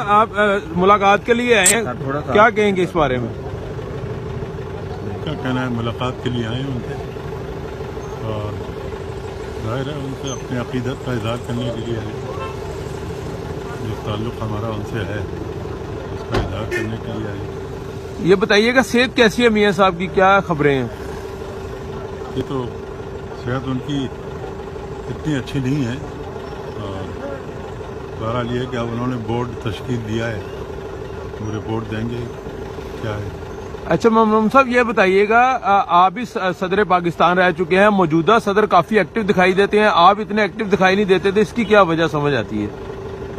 آپ ملاقات کے لیے آئے ہیں، کیا کہیں گے اس بارے میں؟ کیا کہنا ہے، ملاقات کے لیے آئے ہیں ان سے، اور ظاہر ہے ان سے اپنی عقیدت کا اظہار کرنے کے لیے آئے، جو تعلق ہمارا ان سے ہے اس کا اظہار کرنے کے لیے آئے۔ یہ بتائیے گا صحت کیسی ہے میاں صاحب کی، کیا خبریں ہیں؟ یہ تو صحت ان کی اتنی اچھی نہیں ہے، اور بہرحال یہ ہے کہ اب انہوں نے بورڈ تشکیل دیا ہے، وہ رپورٹ دیں گے کیا ہے۔ اچھا محمد صاحب یہ بتائیے گا، آپ بھی صدر پاکستان رہ چکے ہیں، موجودہ صدر کافی ایکٹیو دکھائی دیتے ہیں، آپ اتنے ایکٹیو دکھائی نہیں دیتے تھے، اس کی کیا وجہ سمجھ آتی ہے؟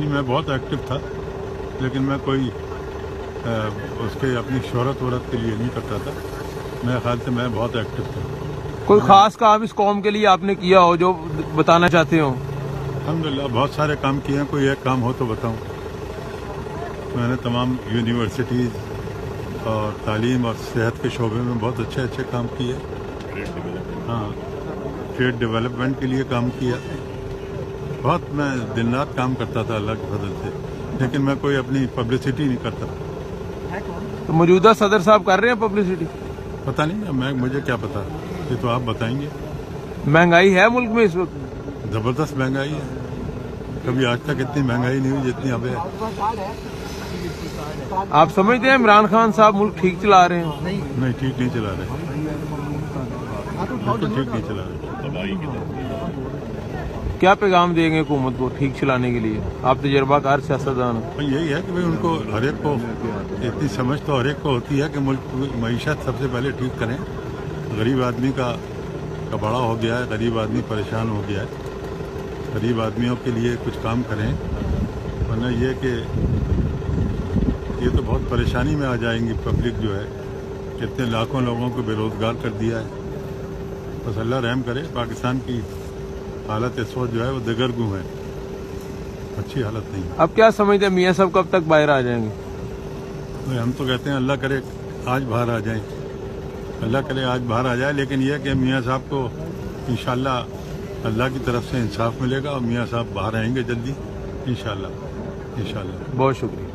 میں بہت ایکٹیو تھا، لیکن میں کوئی اس کے اپنی شہرت وہرت کے لیے نہیں کرتا تھا، میرے خیال سے میں بہت ایکٹیو تھا۔ کوئی خاص کام اس قوم کے لیے آپ نے کیا ہو جو بتانا چاہتے ہو؟ الحمدللہ بہت سارے کام کیے ہیں، کوئی ایک کام ہو تو بتاؤں۔ میں نے تمام یونیورسٹیز اور تعلیم اور صحت کے شعبے میں بہت اچھے اچھے کام کیے، ہاں ٹریڈ ڈیولپمنٹ کے لیے کام کیا، بہت میں دن رات کام کرتا تھا اللہ کے فضل سے، لیکن میں کوئی اپنی پبلسٹی نہیں کرتا۔ تو موجودہ صدر صاحب کر رہے ہیں پبلسٹی؟ پتہ نہیں، مجھے کیا پتا، یہ تو آپ بتائیں گے۔ مہنگائی ہے ملک میں اس وقت؟ زبردست مہنگائی ہے، کبھی آج تک اتنی مہنگائی نہیں ہوئی جتنی اب ہے۔ آپ سمجھتے ہیں عمران خان صاحب ملک ٹھیک چلا رہے ہیں؟ نہیں، ٹھیک نہیں چلا رہے، بالکل ٹھیک نہیں چلا رہے۔ کیا پیغام دیں گے حکومت کو ٹھیک چلانے کے لیے؟ آپ تجربہ کار سیاستدان ہیں۔ یہی ہے کہ ان کو ہر ایک کو اتنی سمجھ تو ہر ایک کو ہوتی ہے کہ ملک معیشت سب سے پہلے ٹھیک کریں۔ غریب آدمی کا بڑا ہو گیا ہے، غریب آدمی پریشان ہو گیا ہے، غریب آدمیوں کے لیے کچھ کام کریں، ورنہ یہ کہ یہ تو بہت پریشانی میں آ جائیں گی پبلک جو ہے، کتنے لاکھوں لوگوں کو بے روزگار کر دیا ہے۔ بس اللہ رحم کرے، پاکستان کی حالت اس وقت جو ہے وہ دگرگوں ہے، اچھی حالت نہیں۔ اب کیا سمجھتے ہیں میاں صاحب کب تک باہر آ جائیں گے؟ ہم تو کہتے ہیں اللہ کرے آج باہر آ جائیں، اللہ کرے آج باہر آ جائے، لیکن یہ کہ میاں صاحب کو انشاءاللہ اللہ کی طرف سے انصاف ملے گا اور میاں صاحب باہر آئیں گے جلدی انشاءاللہ۔ بہت شکریہ۔